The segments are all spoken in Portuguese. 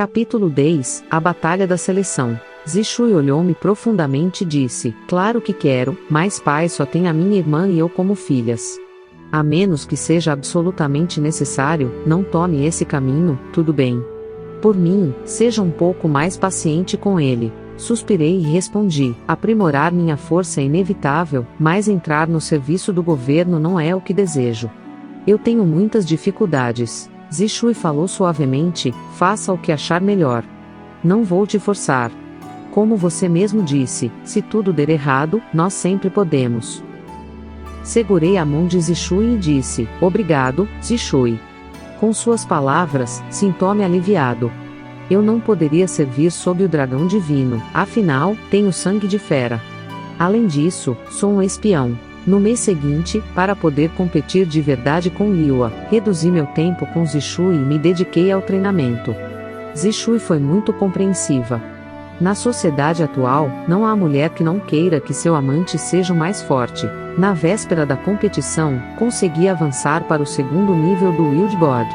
Capítulo 10 A Batalha da Seleção. Zishui olhou-me profundamente e disse: claro que quero, mas pai só tem a minha irmã e eu como filhas. A menos que seja absolutamente necessário, não tome esse caminho, tudo bem. Por mim, seja um pouco mais paciente com ele. Suspirei e respondi: aprimorar minha força é inevitável, mas entrar no serviço do governo não é o que desejo. Eu tenho muitas dificuldades. Zishui falou suavemente: faça o que achar melhor. Não vou te forçar. Como você mesmo disse, se tudo der errado, nós sempre podemos. Segurei a mão de Zishui e disse: obrigado, Zishui. Com suas palavras, sinto-me aliviado. Eu não poderia servir sob o dragão divino, afinal, tenho sangue de fera. Além disso, sou um espião. No mês seguinte, para poder competir de verdade com Liyue, reduzi meu tempo com Zishui e me dediquei ao treinamento. Zishui foi muito compreensiva. Na sociedade atual, não há mulher que não queira que seu amante seja o mais forte. Na véspera da competição, consegui avançar para o segundo nível do Wild God.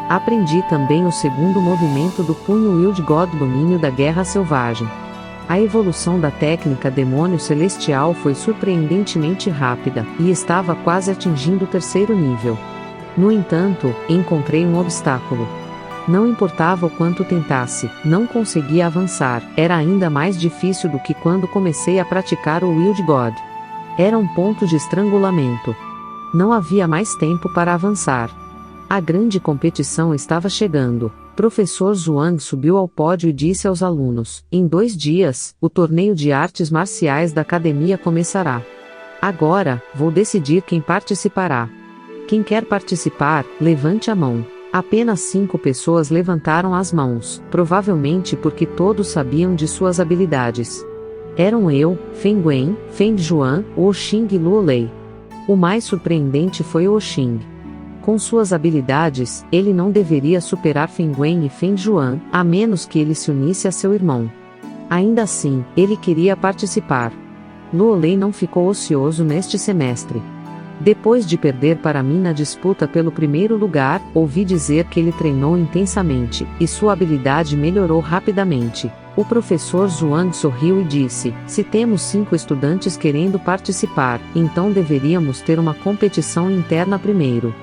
Aprendi também o segundo movimento do punho Wild God, domínio da guerra selvagem. A evolução da técnica Demônio Celestial foi surpreendentemente rápida, e estava quase atingindo o terceiro nível. No entanto, encontrei um obstáculo. Não importava o quanto tentasse, não conseguia avançar, era ainda mais difícil do que quando comecei a praticar o Wild God. Era um ponto de estrangulamento. Não havia mais tempo para avançar. A grande competição estava chegando. Professor Zhuang subiu ao pódio e disse aos alunos: em 2 dias, o torneio de artes marciais da academia começará. Agora, vou decidir quem participará. Quem quer participar, levante a mão. Apenas 5 pessoas levantaram as mãos, provavelmente porque todos sabiam de suas habilidades. Eram eu, Feng Guan, Feng Zhuan, Wo Xing e Luo Lei. O mais surpreendente foi Wo Xing. Com suas habilidades, ele não deveria superar Feng Guan e Feng Zhuan, a menos que ele se unisse a seu irmão. Ainda assim, ele queria participar. Luo Lei não ficou ocioso neste semestre. Depois de perder para mim na disputa pelo primeiro lugar, ouvi dizer que ele treinou intensamente, e sua habilidade melhorou rapidamente. O professor Zhuang sorriu e disse: se temos 5 estudantes querendo participar, então deveríamos ter uma competição interna primeiro.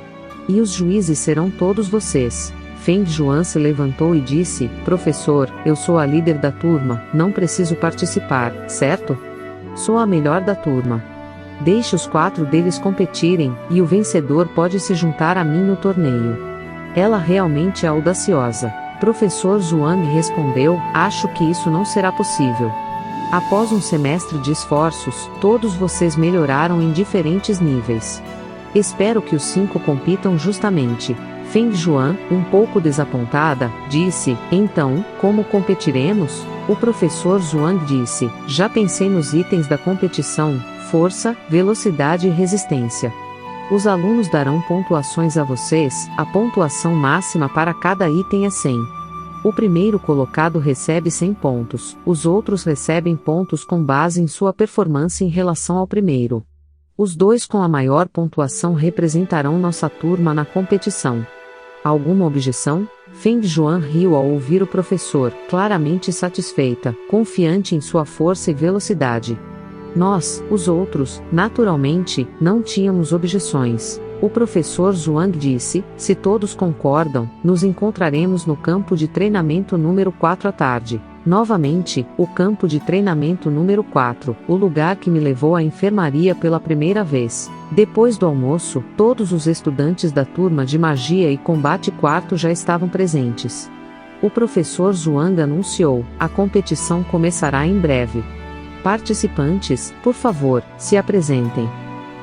E os juízes serão todos vocês. Feng Zhuan se levantou e disse: professor, eu sou a líder da turma, não preciso participar, certo? Sou a melhor da turma. Deixe os 4 deles competirem, e o vencedor pode se juntar a mim no torneio. Ela realmente é audaciosa. Professor Zhuang respondeu: acho que isso não será possível. Após um semestre de esforços, todos vocês melhoraram em diferentes níveis. Espero que os 5 compitam justamente. Feng Zhuan, um pouco desapontada, disse: então, como competiremos? O professor Zhuang disse: já pensei nos itens da competição: força, velocidade e resistência. Os alunos darão pontuações a vocês, a pontuação máxima para cada item é 100. O primeiro colocado recebe 100 pontos, os outros recebem pontos com base em sua performance em relação ao primeiro. Os 2 com a maior pontuação representarão nossa turma na competição. Alguma objeção? Feng Zhuan riu ao ouvir o professor, claramente satisfeita, confiante em sua força e velocidade. Nós, os outros, naturalmente, não tínhamos objeções. O professor Zhuang disse: se todos concordam, nos encontraremos no campo de treinamento número 4 à tarde. Novamente, o campo de treinamento número 4, o lugar que me levou à enfermaria pela primeira vez. Depois do almoço, todos os estudantes da turma de magia e combate 4 já estavam presentes. O professor Zhuang anunciou: a competição começará em breve. Participantes, por favor, se apresentem.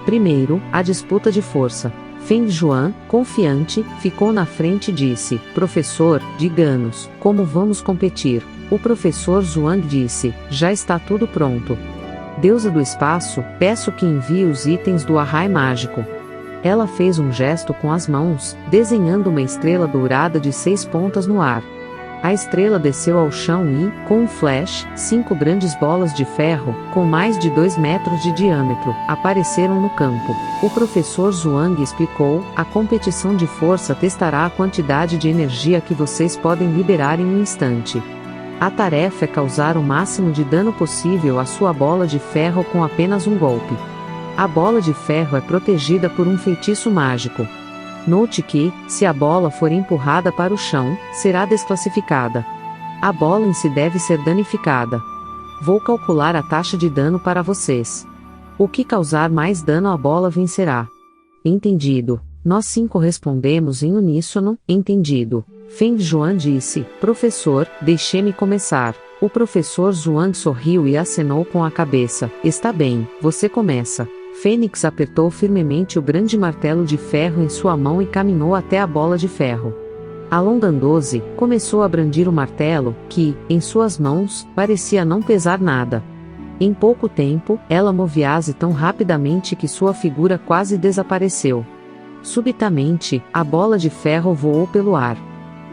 Primeiro, a disputa de força. Feng Zhuan, confiante, ficou na frente e disse: professor, diga-nos, como vamos competir? O professor Zhuang disse: já está tudo pronto. Deusa do espaço, peço que envie os itens do arrai mágico. Ela fez um gesto com as mãos, desenhando uma estrela dourada de 6 pontas no ar. A estrela desceu ao chão e, com um flash, 5 grandes bolas de ferro, com mais de 2 metros de diâmetro, apareceram no campo. O professor Zhuang explicou: a competição de força testará a quantidade de energia que vocês podem liberar em um instante. A tarefa é causar o máximo de dano possível à sua bola de ferro com apenas um golpe. A bola de ferro é protegida por um feitiço mágico. Note que, se a bola for empurrada para o chão, será desclassificada. A bola em si deve ser danificada. Vou calcular a taxa de dano para vocês. O que causar mais dano à bola vencerá. Entendido. Nós 5 respondemos em uníssono: entendido. Feng Zhuang disse: professor, deixe-me começar. O professor Zhuang sorriu e acenou com a cabeça: está bem, você começa. Fênix apertou firmemente o grande martelo de ferro em sua mão e caminhou até a bola de ferro. A Longandose começou a brandir o martelo, que, em suas mãos, parecia não pesar nada. Em pouco tempo, ela movia-se tão rapidamente que sua figura quase desapareceu. Subitamente, a bola de ferro voou pelo ar.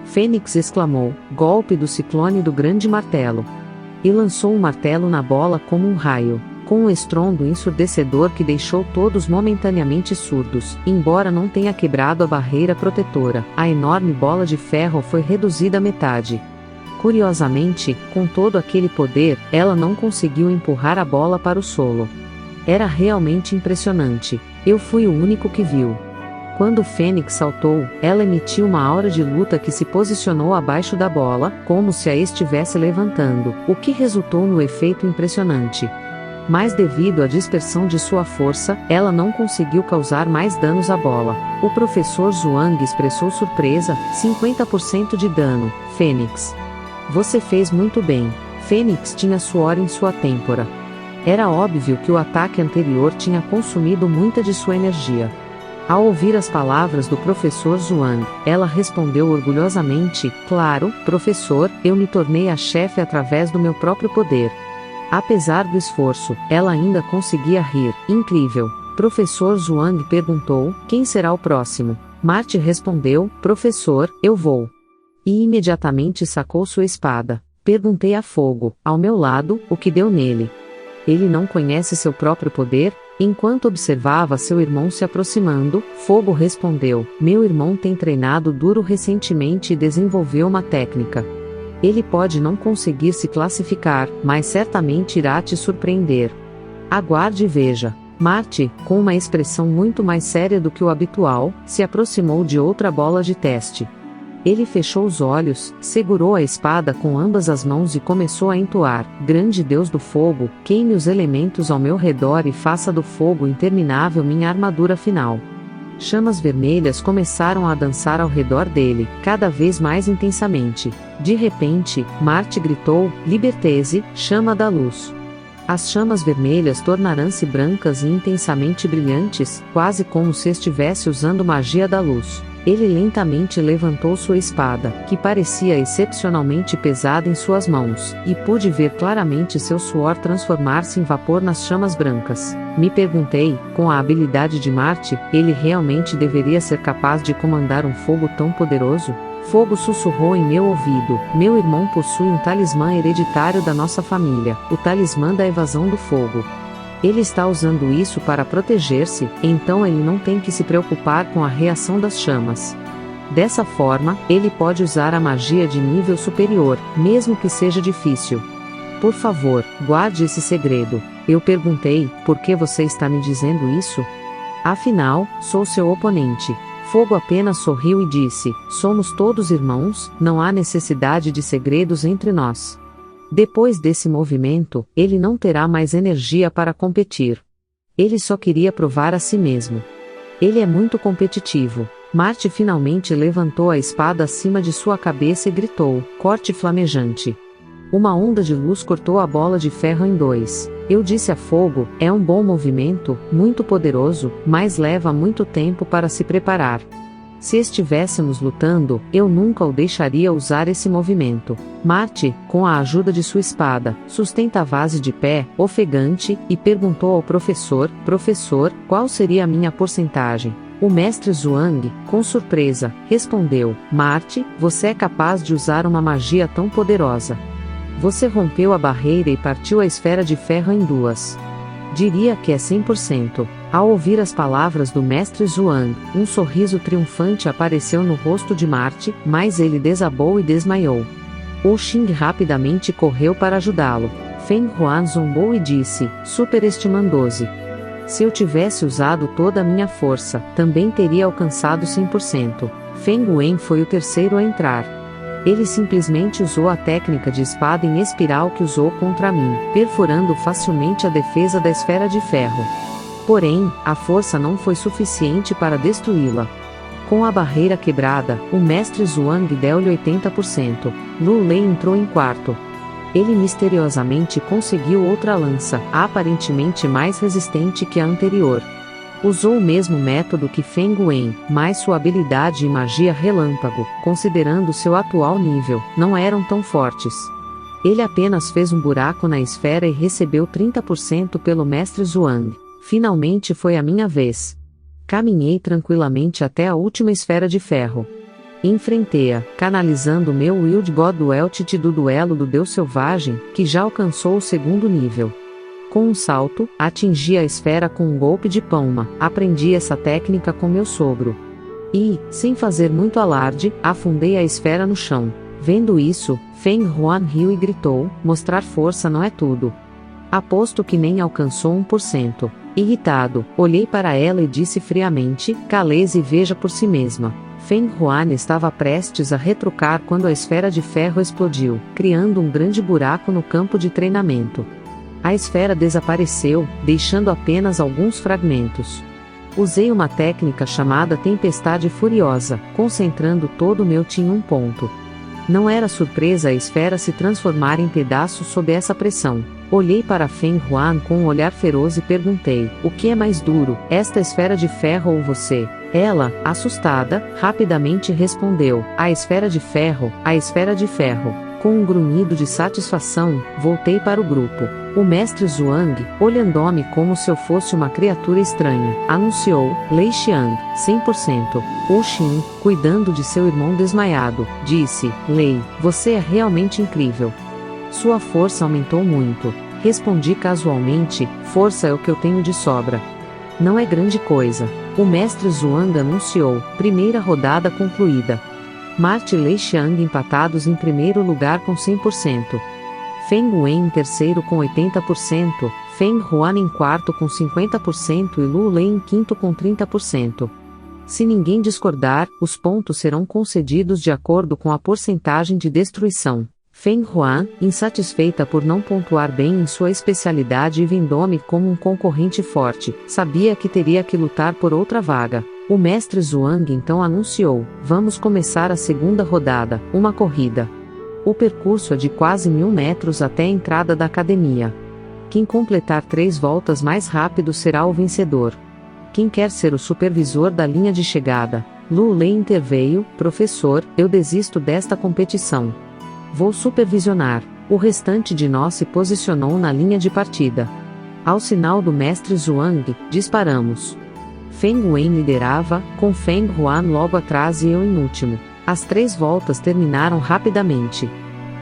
Fênix exclamou: golpe do ciclone do grande martelo. E lançou o martelo na bola como um raio. Com um estrondo ensurdecedor que deixou todos momentaneamente surdos, embora não tenha quebrado a barreira protetora, a enorme bola de ferro foi reduzida à metade. Curiosamente, com todo aquele poder, ela não conseguiu empurrar a bola para o solo. Era realmente impressionante. Eu fui o único que viu. Quando o Fênix saltou, ela emitiu uma aura de luta que se posicionou abaixo da bola, como se a estivesse levantando, o que resultou no efeito impressionante. Mas devido à dispersão de sua força, ela não conseguiu causar mais danos à bola. O professor Zhuang expressou surpresa: 50% de dano, Fênix. Você fez muito bem. Fênix tinha suor em sua têmpora. Era óbvio que o ataque anterior tinha consumido muita de sua energia. Ao ouvir as palavras do professor Zhuang, ela respondeu orgulhosamente: claro, professor, eu me tornei a chefe através do meu próprio poder. Apesar do esforço, ela ainda conseguia rir. Incrível. Professor Zhuang perguntou: quem será o próximo? Marty respondeu: professor, eu vou. E imediatamente sacou sua espada. Perguntei a Fogo, ao meu lado, o que deu nele. Ele não conhece seu próprio poder? Enquanto observava seu irmão se aproximando, Fogo respondeu: meu irmão tem treinado duro recentemente e desenvolveu uma técnica. Ele pode não conseguir se classificar, mas certamente irá te surpreender. Aguarde e veja. Marty, com uma expressão muito mais séria do que o habitual, se aproximou de outra bola de teste. Ele fechou os olhos, segurou a espada com ambas as mãos e começou a entoar: grande Deus do fogo, queime os elementos ao meu redor e faça do fogo interminável minha armadura final. Chamas vermelhas começaram a dançar ao redor dele, cada vez mais intensamente. De repente, Marty gritou: liberteze, chama da luz. As chamas vermelhas tornarão-se brancas e intensamente brilhantes, quase como se estivesse usando magia da luz. Ele lentamente levantou sua espada, que parecia excepcionalmente pesada em suas mãos, e pude ver claramente seu suor transformar-se em vapor nas chamas brancas. Me perguntei, com a habilidade de Marty, ele realmente deveria ser capaz de comandar um fogo tão poderoso? Fogo sussurrou em meu ouvido: meu irmão possui um talismã hereditário da nossa família, o talismã da evasão do fogo. Ele está usando isso para proteger-se, então ele não tem que se preocupar com a reação das chamas. Dessa forma, ele pode usar a magia de nível superior, mesmo que seja difícil. Por favor, guarde esse segredo. Eu perguntei: por que você está me dizendo isso? Afinal, sou seu oponente. Fogo apenas sorriu e disse: somos todos irmãos, não há necessidade de segredos entre nós. Depois desse movimento, ele não terá mais energia para competir. Ele só queria provar a si mesmo. Ele é muito competitivo. Marty finalmente levantou a espada acima de sua cabeça e gritou: corte flamejante. Uma onda de luz cortou a bola de ferro em 2. Eu disse a Fogo: é um bom movimento, muito poderoso, mas leva muito tempo para se preparar. Se estivéssemos lutando, eu nunca o deixaria usar esse movimento. Marty, com a ajuda de sua espada, sustentava-se de pé, ofegante, e perguntou ao professor: professor, qual seria a minha porcentagem? O mestre Zhuang, com surpresa, respondeu: Marte, você é capaz de usar uma magia tão poderosa. Você rompeu a barreira e partiu a esfera de ferro em duas. Diria que é 100%. Ao ouvir as palavras do mestre Zhuang, um sorriso triunfante apareceu no rosto de Marte, mas ele desabou e desmaiou. O Xing rapidamente correu para ajudá-lo. Feng Huan zombou e disse, superestimando-se. Se eu tivesse usado toda a minha força, também teria alcançado 100%. Feng Wen foi o terceiro a entrar. Ele simplesmente usou a técnica de espada em espiral que usou contra mim, perfurando facilmente a defesa da esfera de ferro. Porém, a força não foi suficiente para destruí-la. Com a barreira quebrada, o mestre Zhuang deu-lhe 80%. Lu Lei entrou em quarto. Ele misteriosamente conseguiu outra lança, aparentemente mais resistente que a anterior. Usou o mesmo método que Feng Wen, mas sua habilidade e magia relâmpago, considerando seu atual nível, não eram tão fortes. Ele apenas fez um buraco na esfera e recebeu 30% pelo mestre Zhuang. Finalmente foi a minha vez. Caminhei tranquilamente até a última esfera de ferro. Enfrentei-a, canalizando meu Wild God Dueltit do duelo do Deus Selvagem, que já alcançou o segundo nível. Com um salto, atingi a esfera com um golpe de palma. Aprendi essa técnica com meu sogro. E, sem fazer muito alarde, afundei a esfera no chão. Vendo isso, Feng Huan riu e gritou, mostrar força não é tudo. Aposto que nem alcançou 1%. Irritado, olhei para ela e disse friamente, cale-se e veja por si mesma. Feng Huan estava prestes a retrucar quando a esfera de ferro explodiu, criando um grande buraco no campo de treinamento. A esfera desapareceu, deixando apenas alguns fragmentos. Usei uma técnica chamada Tempestade Furiosa, concentrando todo o meu Qi em um ponto. Não era surpresa a esfera se transformar em pedaços sob essa pressão. Olhei para Feng Huan com um olhar feroz e perguntei, o que é mais duro, esta esfera de ferro ou você? Ela, assustada, rapidamente respondeu, a esfera de ferro, a esfera de ferro. Com um grunhido de satisfação, voltei para o grupo. O mestre Zhuang, olhando-me como se eu fosse uma criatura estranha, anunciou, Lei Xiang, 100%. O Xin, cuidando de seu irmão desmaiado, disse, Lei, você é realmente incrível. Sua força aumentou muito. Respondi casualmente, força é o que eu tenho de sobra. Não é grande coisa. O mestre Zhuang anunciou, primeira rodada concluída. Marte e Lei Xiang empatados em primeiro lugar com 100%. Feng Wen em terceiro com 80%, Feng Huan em quarto com 50% e Lu Lei em quinto com 30%. Se ninguém discordar, os pontos serão concedidos de acordo com a porcentagem de destruição. Feng Huan, insatisfeita por não pontuar bem em sua especialidade e vendo-me como um concorrente forte, sabia que teria que lutar por outra vaga. O mestre Zhuang então anunciou, vamos começar a segunda rodada, uma corrida. O percurso é de quase 1000 metros até a entrada da academia. Quem completar 3 voltas mais rápido será o vencedor. Quem quer ser o supervisor da linha de chegada? Lu Lei interveio, professor, eu desisto desta competição. Vou supervisionar. O restante de nós se posicionou na linha de partida. Ao sinal do mestre Zhuang, disparamos. Feng Wen liderava, com Feng Huan logo atrás e eu em último. As 3 voltas terminaram rapidamente.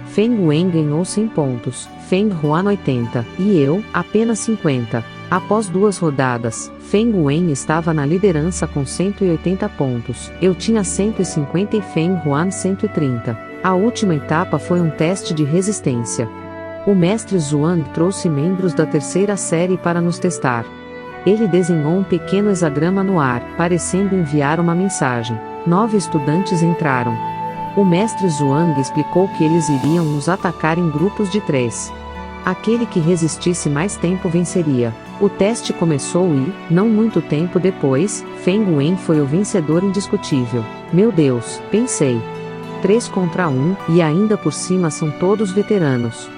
Feng Wen ganhou 100 pontos, Feng Huan 80, e eu, apenas 50. Após 2 rodadas, Feng Wen estava na liderança com 180 pontos, eu tinha 150 e Feng Huan 130. A última etapa foi um teste de resistência. O mestre Zhuang trouxe membros da terceira série para nos testar. Ele desenhou um pequeno hexagrama no ar, parecendo enviar uma mensagem. 9 estudantes entraram. O mestre Zhuang explicou que eles iriam nos atacar em grupos de 3. Aquele que resistisse mais tempo venceria. O teste começou e, não muito tempo depois, Feng Wen foi o vencedor indiscutível. Meu Deus, pensei. 3 contra 1, e ainda por cima são todos veteranos.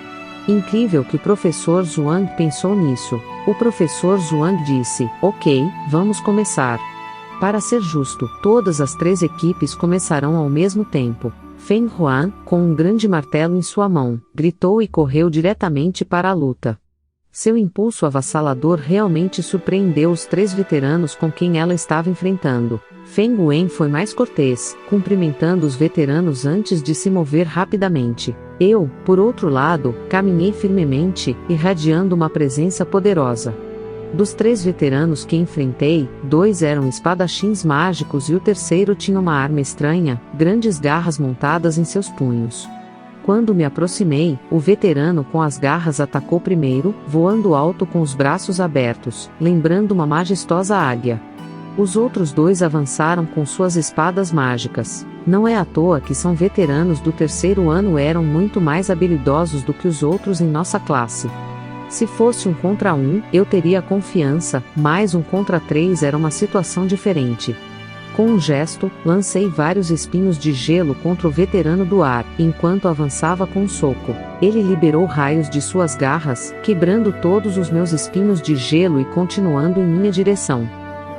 Incrível que o professor Zhuang pensou nisso. O professor Zhuang disse, ok, vamos começar. Para ser justo, todas as 3 equipes começarão ao mesmo tempo. Feng Huan, com um grande martelo em sua mão, gritou e correu diretamente para a luta. Seu impulso avassalador realmente surpreendeu os 3 veteranos com quem ela estava enfrentando. Feng Wen foi mais cortês, cumprimentando os veteranos antes de se mover rapidamente. Eu, por outro lado, caminhei firmemente, irradiando uma presença poderosa. Dos 3 veteranos que enfrentei, 2 eram espadachins mágicos e o terceiro tinha uma arma estranha, grandes garras montadas em seus punhos. Quando me aproximei, o veterano com as garras atacou primeiro, voando alto com os braços abertos, lembrando uma majestosa águia. Os outros 2 avançaram com suas espadas mágicas. Não é à toa que são veteranos do 3º ano, eram muito mais habilidosos do que os outros em nossa classe. Se fosse 1 contra 1, eu teria confiança, mas 1 contra 3 era uma situação diferente. Com um gesto, lancei vários espinhos de gelo contra o veterano do ar, enquanto avançava com um soco. Ele liberou raios de suas garras, quebrando todos os meus espinhos de gelo e continuando em minha direção.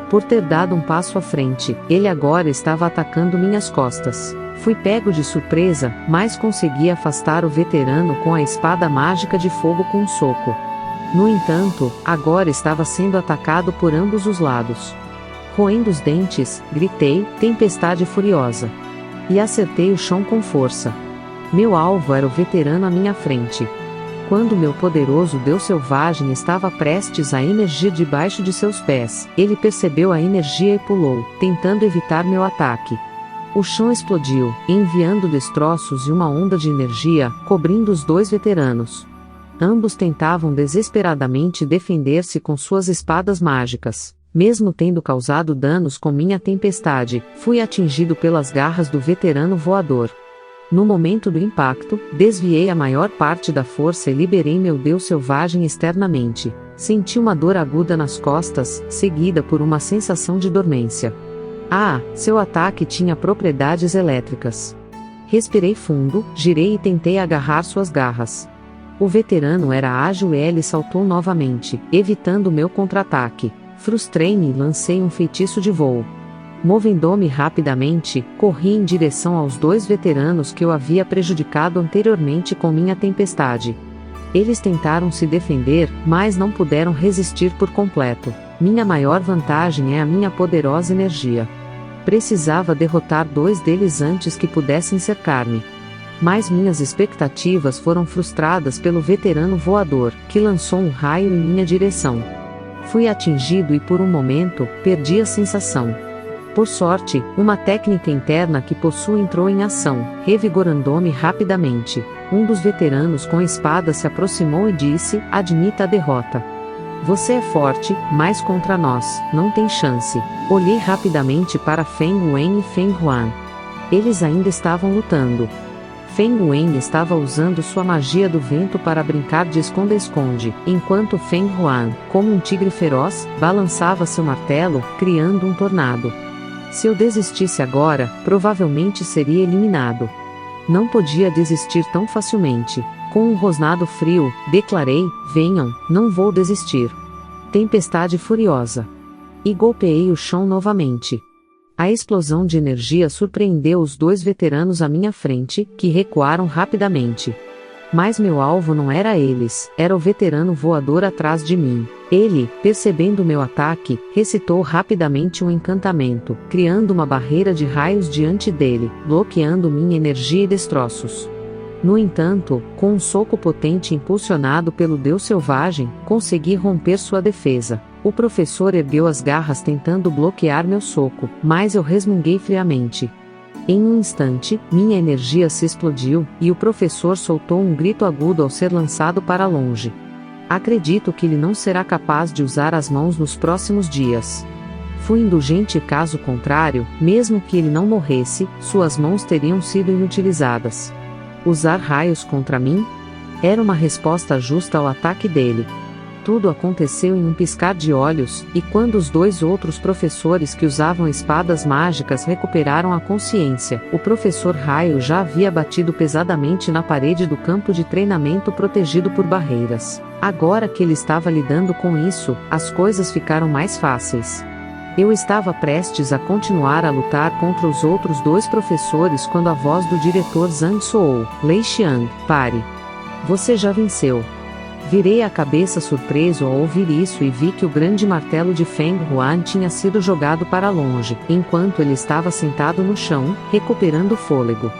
Por ter dado um passo à frente, ele agora estava atacando minhas costas. Fui pego de surpresa, mas consegui afastar o veterano com a espada mágica de fogo com um soco. No entanto, agora estava sendo atacado por ambos os lados. Roendo os dentes, gritei, tempestade furiosa. E acertei o chão com força. Meu alvo era o veterano à minha frente. Quando meu poderoso Deus selvagem estava prestes a emergir debaixo de seus pés, ele percebeu a energia e pulou, tentando evitar meu ataque. O chão explodiu, enviando destroços e uma onda de energia, cobrindo os 2 veteranos. Ambos tentavam desesperadamente defender-se com suas espadas mágicas. Mesmo tendo causado danos com minha tempestade, fui atingido pelas garras do veterano voador. No momento do impacto, desviei a maior parte da força e liberei meu Deus selvagem externamente. Senti uma dor aguda nas costas, seguida por uma sensação de dormência. Ah, seu ataque tinha propriedades elétricas. Respirei fundo, girei e tentei agarrar suas garras. O veterano era ágil e ele saltou novamente, evitando meu contra-ataque. Frustrei-me e lancei um feitiço de voo. Movendo-me rapidamente, corri em direção aos 2 veteranos que eu havia prejudicado anteriormente com minha tempestade. Eles tentaram se defender, mas não puderam resistir por completo. Minha maior vantagem é a minha poderosa energia. Precisava derrotar 2 deles antes que pudessem cercar-me. Mas minhas expectativas foram frustradas pelo veterano voador, que lançou um raio em minha direção. Fui atingido e por um momento, perdi a sensação. Por sorte, uma técnica interna que possuo entrou em ação, revigorando-me rapidamente. Um dos veteranos com a espada se aproximou e disse, admita a derrota. Você é forte, mas contra nós, não tem chance. Olhei rapidamente para Feng Wen e Feng Huan. Eles ainda estavam lutando. Feng Wen estava usando sua magia do vento para brincar de esconde-esconde, enquanto Feng Huan, como um tigre feroz, balançava seu martelo, criando um tornado. Se eu desistisse agora, provavelmente seria eliminado. Não podia desistir tão facilmente. Com um rosnado frio, declarei, venham, não vou desistir. Tempestade furiosa. E golpeei o chão novamente. A explosão de energia surpreendeu os 2 veteranos à minha frente, que recuaram rapidamente. Mas meu alvo não era eles, era o veterano voador atrás de mim. Ele, percebendo meu ataque, recitou rapidamente um encantamento, criando uma barreira de raios diante dele, bloqueando minha energia e destroços. No entanto, com um soco potente impulsionado pelo Deus selvagem, consegui romper sua defesa. O professor ergueu as garras tentando bloquear meu soco, mas eu resmunguei friamente. Em um instante, minha energia se explodiu, e o professor soltou um grito agudo ao ser lançado para longe. Acredito que ele não será capaz de usar as mãos nos próximos dias. Fui indulgente e caso contrário, mesmo que ele não morresse, suas mãos teriam sido inutilizadas. Usar raios contra mim? Era uma resposta justa ao ataque dele. Tudo aconteceu em um piscar de olhos, e quando os 2 outros professores que usavam espadas mágicas recuperaram a consciência, o professor Raio já havia batido pesadamente na parede do campo de treinamento protegido por barreiras. Agora que ele estava lidando com isso, as coisas ficaram mais fáceis. Eu estava prestes a continuar a lutar contra os outros 2 professores quando a voz do diretor Zhang soou: Lei Xiang, pare. Você já venceu. Virei a cabeça surpreso ao ouvir isso e vi que o grande martelo de Feng Huan tinha sido jogado para longe, enquanto ele estava sentado no chão, recuperando o fôlego.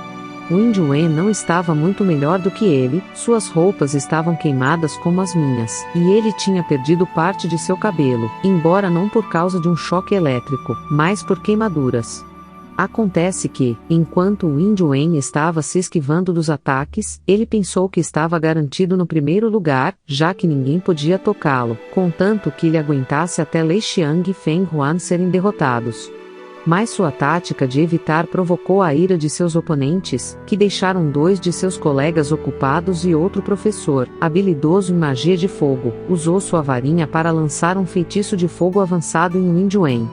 O índio Wen não estava muito melhor do que ele, suas roupas estavam queimadas como as minhas, e ele tinha perdido parte de seu cabelo, embora não por causa de um choque elétrico, mas por queimaduras. Acontece que, enquanto o índio Wen estava se esquivando dos ataques, ele pensou que estava garantido no primeiro lugar, já que ninguém podia tocá-lo, contanto que ele aguentasse até Lei Xiang e Feng Huan serem derrotados. Mas sua tática de evitar provocou a ira de seus oponentes, que deixaram 2 de seus colegas ocupados e outro professor, habilidoso em magia de fogo, usou sua varinha para lançar um feitiço de fogo avançado em um índio Wen.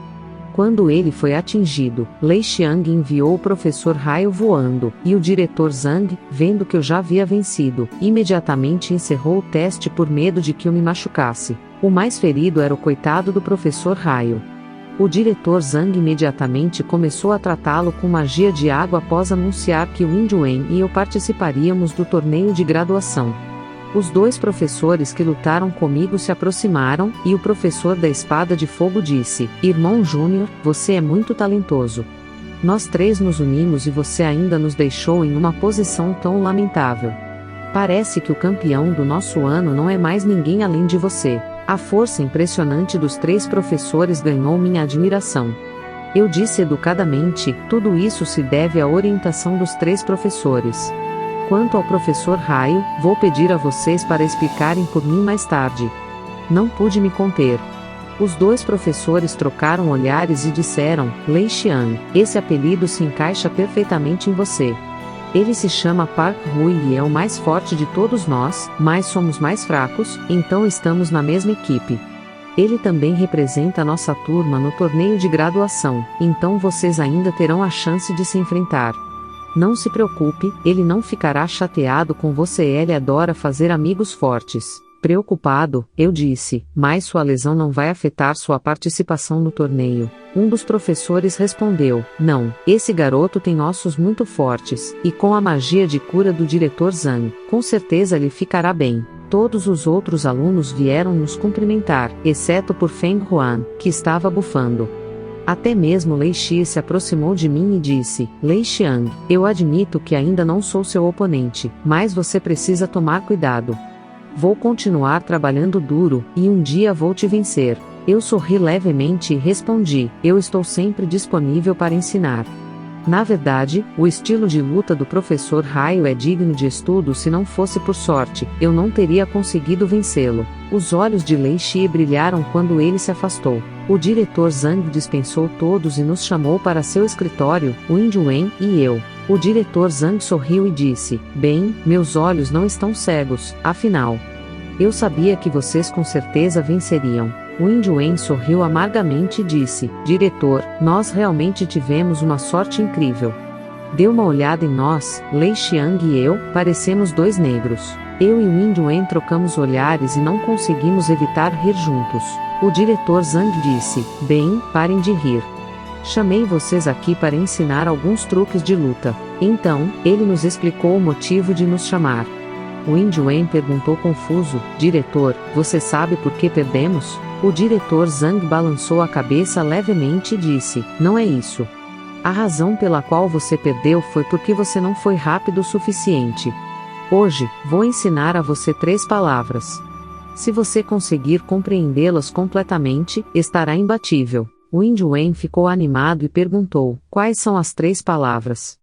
Quando ele foi atingido, Lei Xiang enviou o professor Raio voando, e o diretor Zhang, vendo que eu já havia vencido, imediatamente encerrou o teste por medo de que eu me machucasse. O mais ferido era o coitado do professor Raio. O diretor Zhang imediatamente começou a tratá-lo com magia de água após anunciar que o índio Wen e eu participaríamos do torneio de graduação. Os 2 professores que lutaram comigo se aproximaram, e o professor da espada de fogo disse: Irmão Júnior, você é muito talentoso. Nós 3 nos unimos e você ainda nos deixou em uma posição tão lamentável. Parece que o campeão do nosso ano não é mais ninguém além de você. A força impressionante dos 3 professores ganhou minha admiração. Eu disse educadamente: tudo isso se deve à orientação dos 3 professores. Quanto ao professor Raio, vou pedir a vocês para explicarem por mim mais tarde. Não pude me conter. Os 2 professores trocaram olhares e disseram: Lei Xiang, esse apelido se encaixa perfeitamente em você. Ele se chama Park Hui e é o mais forte de todos nós, mas somos mais fracos, então estamos na mesma equipe. Ele também representa a nossa turma no torneio de graduação, então vocês ainda terão a chance de se enfrentar. Não se preocupe, ele não ficará chateado com você. Ele adora fazer amigos fortes. Preocupado, eu disse, mas sua lesão não vai afetar sua participação no torneio. Um dos professores respondeu: não, esse garoto tem ossos muito fortes, e com a magia de cura do diretor Zhang, com certeza ele ficará bem. Todos os outros alunos vieram nos cumprimentar, exceto por Feng Huan, que estava bufando. Até mesmo Lei Xi se aproximou de mim e disse: Lei Xiang, eu admito que ainda não sou seu oponente, mas você precisa tomar cuidado. Vou continuar trabalhando duro, e um dia vou te vencer. Eu sorri levemente e respondi: eu estou sempre disponível para ensinar. Na verdade, o estilo de luta do professor Raio é digno de estudo. Se não fosse por sorte, eu não teria conseguido vencê-lo. Os olhos de Lei Xi brilharam quando ele se afastou. O diretor Zhang dispensou todos e nos chamou para seu escritório, o índio Wen e eu. O diretor Zhang sorriu e disse: bem, meus olhos não estão cegos, afinal. Eu sabia que vocês com certeza venceriam. O índio Wen sorriu amargamente e disse: diretor, nós realmente tivemos uma sorte incrível. Deu uma olhada em nós, Lei Xiang e eu, parecemos 2 negros. Eu e o índio Wen trocamos olhares e não conseguimos evitar rir juntos. O diretor Zhang disse: bem, parem de rir. Chamei vocês aqui para ensinar alguns truques de luta. Então, ele nos explicou o motivo de nos chamar. O índio Wen perguntou confuso: diretor, você sabe por que perdemos? O diretor Zhang balançou a cabeça levemente e disse: não é isso. A razão pela qual você perdeu foi porque você não foi rápido o suficiente. Hoje, vou ensinar a você 3 palavras. Se você conseguir compreendê-las completamente, estará imbatível. O índio Wen ficou animado e perguntou: quais são as 3 palavras?